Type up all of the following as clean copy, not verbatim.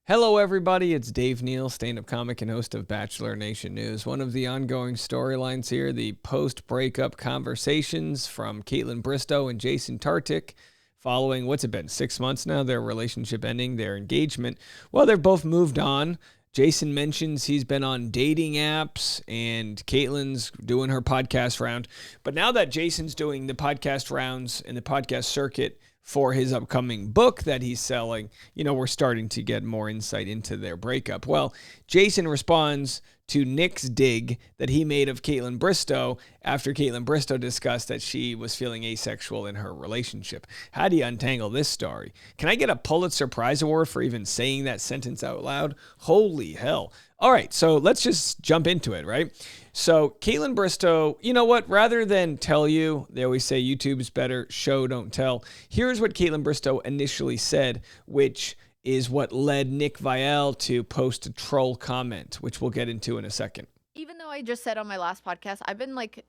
Hello, everybody. It's Dave Neal, stand-up comic and host of Bachelor Nation News. One of the ongoing storylines here, the post-breakup conversations from Kaitlyn Bristowe and Jason Tartick following, what's it been, 6 months now, their relationship ending, their engagement. Well, they've both moved on. Jason mentions he's been on dating apps and Kaitlyn's doing her podcast round. But now that Jason's doing the podcast rounds and the podcast circuit for his upcoming book that he's selling, we're starting to get more insight into their breakup. Well, Jason responds to Nick's dig that he made of Kaitlyn Bristowe after Kaitlyn Bristo discussed that she was feeling asexual in her relationship. How do you untangle this story? Can I get a Pulitzer Prize Award for even saying that sentence out loud? Holy hell. All right, so let's just jump into it, right? So Kaitlyn Bristowe, you know what? Rather than tell you, they always say YouTube's better, show, don't tell. Here's what Kaitlyn Bristowe initially said, which is what led Nick Viall to post a troll comment, which we'll get into in a second. Even though I just said on my last podcast, I've been like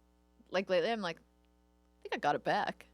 lately, I'm like, I think I got it back.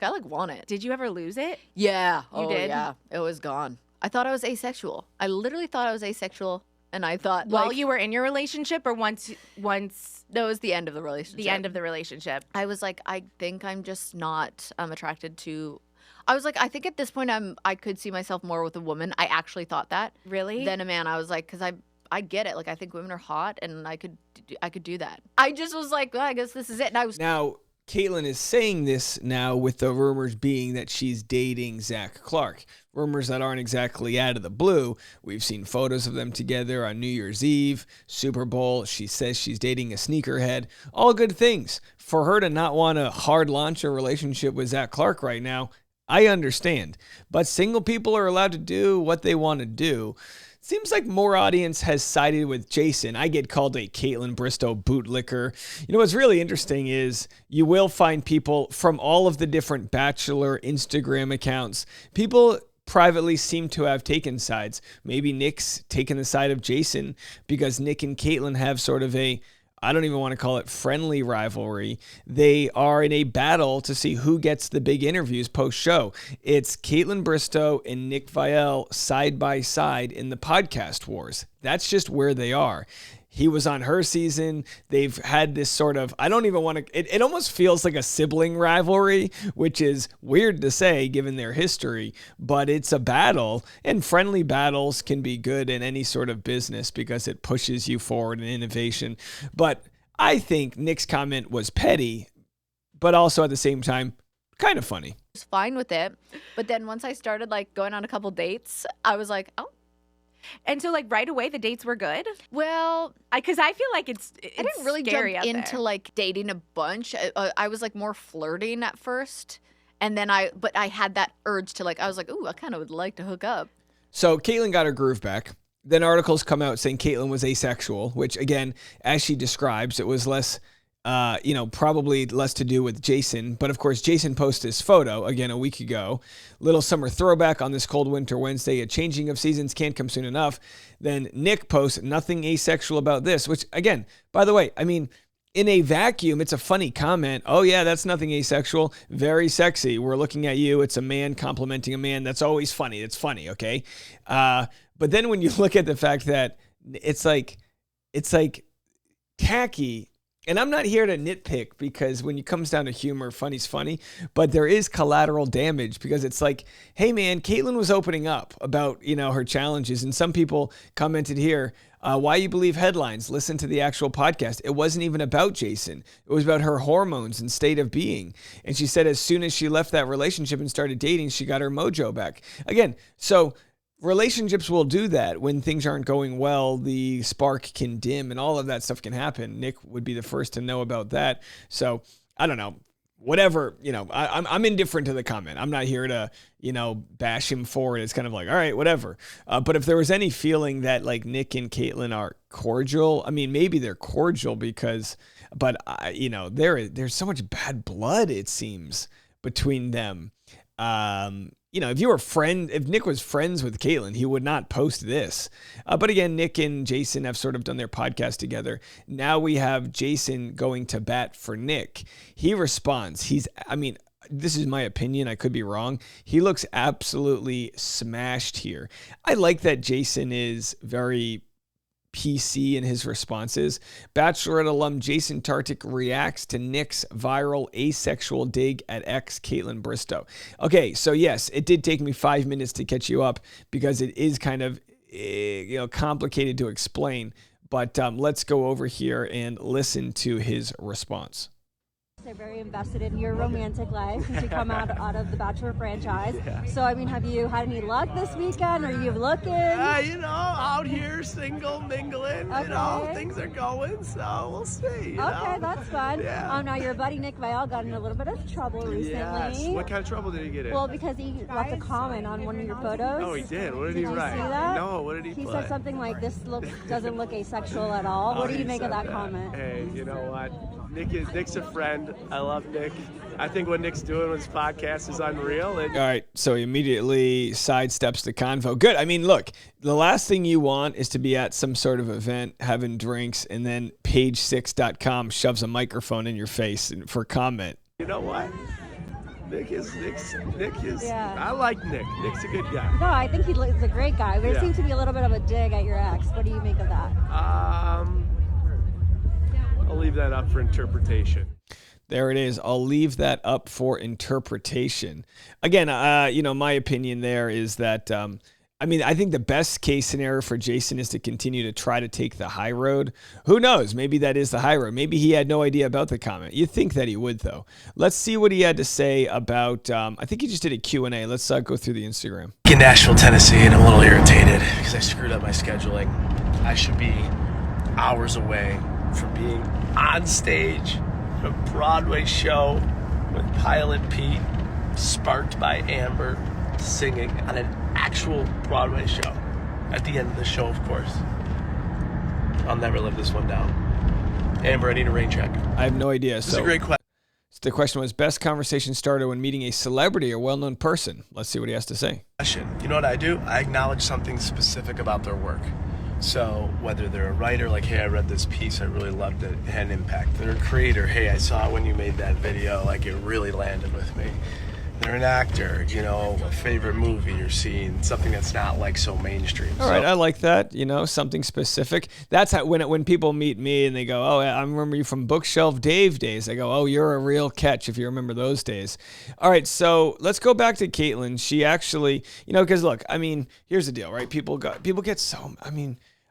I want it. Did you ever lose it? Yeah. You did? Yeah. It was gone. I thought I was asexual. I literally thought I was asexual. And I thought while you were in your relationship or once that was the end of the relationship. The end of the relationship. I was like, I think I'm just not attracted to. I was like, I think at this point I could see myself more with a woman. I actually thought that. Really? Than a man. I was like, because I get it. Like, I think women are hot, and I could do that. I just was like, well, I guess this is it. And I was now. Kaitlyn is saying this now with the rumors being that she's dating Zach Clark. Rumors that aren't exactly out of the blue. We've seen photos of them together on New Year's Eve, Super Bowl. She says she's dating a sneakerhead. All good things. For her to not want to hard launch a relationship with Zach Clark right now, I understand. But single people are allowed to do what they want to do. Seems like more audience has sided with Jason. I get called a Kaitlyn Bristowe bootlicker. What's really interesting is you will find people from all of the different Bachelor Instagram accounts. People privately seem to have taken sides. Maybe Nick's taken the side of Jason because Nick and Kaitlyn have sort of a, I don't even want to call it friendly rivalry. They are in a battle to see who gets the big interviews post-show. It's Kaitlyn Bristowe and Nick Viall side by side in the podcast wars. That's just where they are. He was on her season. They've had this sort of, I don't even want to, it almost feels like a sibling rivalry, which is weird to say given their history, but it's a battle, and friendly battles can be good in any sort of business because it pushes you forward in innovation. But I think Nick's comment was petty, but also at the same time, kind of funny. I was fine with it. But then once I started going on a couple dates, I was like, oh. And so, right away, the dates were good? Well, because I feel like it's I didn't really jump into, dating a bunch. I was, more flirting at first. And then but I had that urge to, I was like, ooh, I kind of would like to hook up. So Kaitlyn got her groove back. Then articles come out saying Kaitlyn was asexual, which, again, as she describes, it was less, probably less to do with Jason. But, of course, Jason posted his photo, again, a week ago. Little summer throwback on this cold winter Wednesday. A changing of seasons can't come soon enough. Then Nick posts, nothing asexual about this, which, again, by the way, in a vacuum, it's a funny comment. Oh, yeah, that's nothing asexual. Very sexy. We're looking at you. It's a man complimenting a man. That's always funny. It's funny, okay? But then when you look at the fact that it's like tacky. And I'm not here to nitpick because when it comes down to humor, funny's funny, but there is collateral damage because it's like, hey man, Kaitlyn was opening up about, her challenges. And some people commented here, why you believe headlines, listen to the actual podcast. It wasn't even about Jason. It was about her hormones and state of being. And she said as soon as she left that relationship and started dating, she got her mojo back. Again, so relationships will do that. When things aren't going well, the spark can dim and all of that stuff can happen. Nick would be the first to know about that. So I don't know, whatever, I'm indifferent to the comment. I'm not here to, bash him for it. It's kind of like, all right, whatever. But if there was any feeling that Nick and Kaitlyn are cordial, maybe they're cordial but there's so much bad blood, it seems, between them. If Nick was friends with Kaitlyn, he would not post this. But again, Nick and Jason have sort of done their podcast together. Now we have Jason going to bat for Nick. He responds. this is my opinion, I could be wrong, he looks absolutely smashed here. I like that Jason is very PC in his responses. Bachelorette alum Jason Tartick reacts to Nick's viral asexual dig at ex Caitlyn Bristo. Okay, so yes, it did take me 5 minutes to catch you up because it is kind of complicated to explain. But let's go over here and listen to his response. They're very invested in your romantic life since you come out of the Bachelor franchise. Yeah. So, I mean, have you had any luck this weekend? Are you looking? Out here, single, mingling, okay. Things are going, so we'll see. Okay, that's fun. Yeah. Now, your buddy Nick Viall got in a little bit of trouble recently. Yes. What kind of trouble did he get in? Well, because he left a comment on one of your photos. Oh, he did? What did he write? Did you see that? No, what did he He put? said something like, this doesn't look asexual at all. What do you make of that comment? Hey, you know what? Nick's a friend. I love Nick. I think what Nick's doing with his podcast is unreal. All right, so he immediately sidesteps the convo. Good. I mean, look, the last thing you want is to be at some sort of event having drinks and then page6.com shoves a microphone in your face for comment. You know what? Nick is. Yeah. I like Nick. Nick's a good guy. No, I think he's a great guy, but it seems to be a little bit of a dig at your ex. What do you make of that? I'll leave that up for interpretation. There it is. I'll leave that up for interpretation. Again, my opinion there is that, I think the best case scenario for Jason is to continue to try to take the high road. Who knows? Maybe that is the high road. Maybe he had no idea about the comment. You'd think that he would, though. Let's see what he had to say about, I think he just did a Q&A. Let's go through the Instagram. In Nashville, Tennessee, and I'm a little irritated because I screwed up my scheduling. I should be hours away from being on stage at a Broadway show with Pilot Pete, sparked by Amber, singing on an actual Broadway show. At the end of the show, of course. I'll never live this one down. Amber, I need a rain check. I have no idea. This is a great question. The question was, best conversation starter when meeting a celebrity or well-known person. Let's see what he has to say. You know what I do? I acknowledge something specific about their work. So whether they're a writer, like, hey, I read this piece, I really loved it, it had an impact. They're a creator, hey, I saw when you made that video, like, it really landed with me. They're an actor, a favorite movie you're seeing, something that's not like so mainstream. All right, I like that, something specific. That's how when people meet me and they go, oh, I remember you from Bookshelf Dave days. I go, oh, you're a real catch if you remember those days. All right, so let's go back to Kaitlyn. She actually, because look, here's the deal, right? People get so,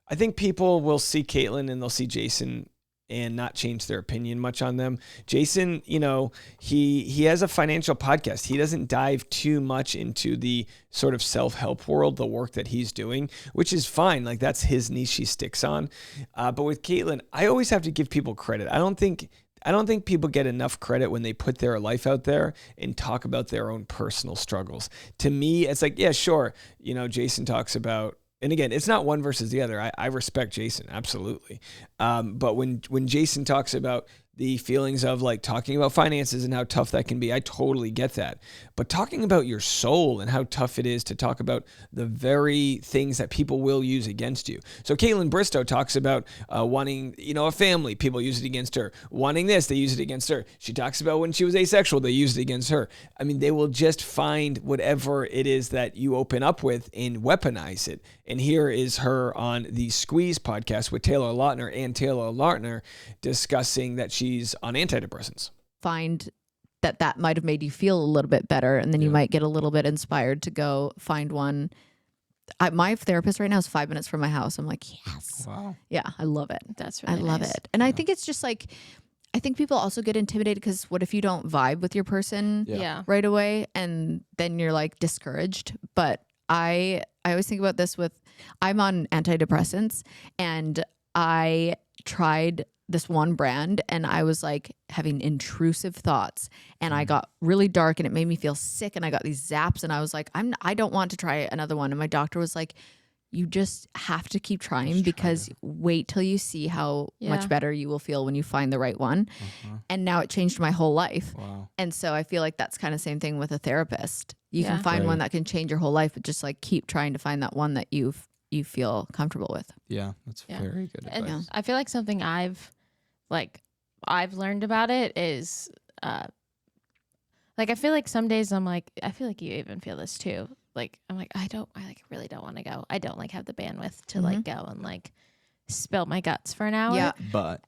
I think people will see Kaitlyn and they'll see Jason and not change their opinion much on them. Jason, he has a financial podcast. He doesn't dive too much into the sort of self-help world, the work that he's doing, which is fine. Like, that's his niche he sticks on. But with Kaitlyn, I always have to give people credit. I don't think people get enough credit when they put their life out there and talk about their own personal struggles. To me, it's like, yeah, sure. Jason talks about, and again, it's not one versus the other. I respect Jason, absolutely. But when Jason talks about the feelings of like talking about finances and how tough that can be, I totally get that. But talking about your soul and how tough it is to talk about the very things that people will use against you. So Caitlyn Bristo talks about wanting, a family. People use it against her. Wanting this, they use it against her. She talks about when she was asexual, they used it against her. They will just find whatever it is that you open up with and weaponize it. And here is her on the Squeeze podcast with Taylor Lautner and Taylor Lautner discussing that she's on antidepressants. Find that might have made you feel a little bit better, and then you might get a little bit inspired to go find one. My therapist right now is 5 minutes from my house. I'm like, yes. Wow. Yeah, I love it. That's really I love it. And I think it's just like, I think people also get intimidated because what if you don't vibe with your person right away, and then you're like discouraged. But I always think about this I'm on antidepressants, and I tried this one brand and I was like having intrusive thoughts and I got really dark and it made me feel sick and I got these zaps and I was like, I don't want to try another one. And my doctor was like, you just have to keep trying because wait till you see how much better you will feel when you find the right one. And now it changed my whole life. Wow. And so I feel like that's kind of same thing with a therapist. You can find one that can change your whole life, but just like keep trying to find that one that you feel comfortable with. Yeah, that's very good advice. And I feel like something I've learned about it is Like, I feel like some days I'm like, I feel like you even feel this too. Like, I'm like, I really don't want to go. I don't like have the bandwidth to like go and like spill my guts for an hour. Yeah.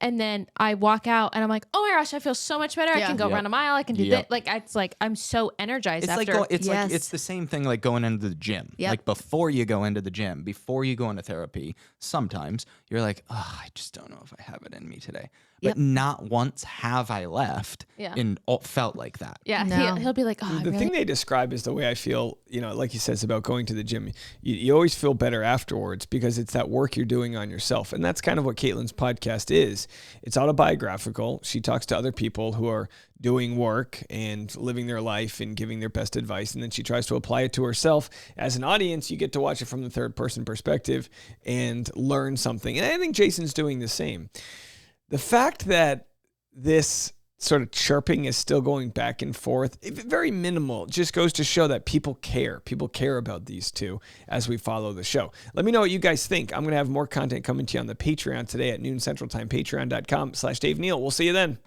And then I walk out and I'm like, oh my gosh, I feel so much better. I can go run a mile. I can do that. Like, it's like, I'm so energized it's after. Like it's the same thing like going into the gym. Yep. Like before you go into the gym, before you go into therapy, sometimes you're like, oh, I just don't know if I have it in me today. But not once have I left and felt like that. Yeah, no. he'll be like, oh, the thing they describe is the way I feel, you know, like he says about going to the gym. You always feel better afterwards because it's that work you're doing on yourself. And that's kind of what Kaitlyn's podcast is. It's autobiographical. She talks to other people who are doing work and living their life and giving their best advice. And then she tries to apply it to herself. As an audience, you get to watch it from the third person perspective and learn something. And I think Jason's doing the same. The fact that this sort of chirping is still going back and forth, very minimal, just goes to show that people care. People care about these two as we follow the show. Let me know what you guys think. I'm going to have more content coming to you on the Patreon today at noon Central Time, patreon.com/Dave Neal. We'll see you then.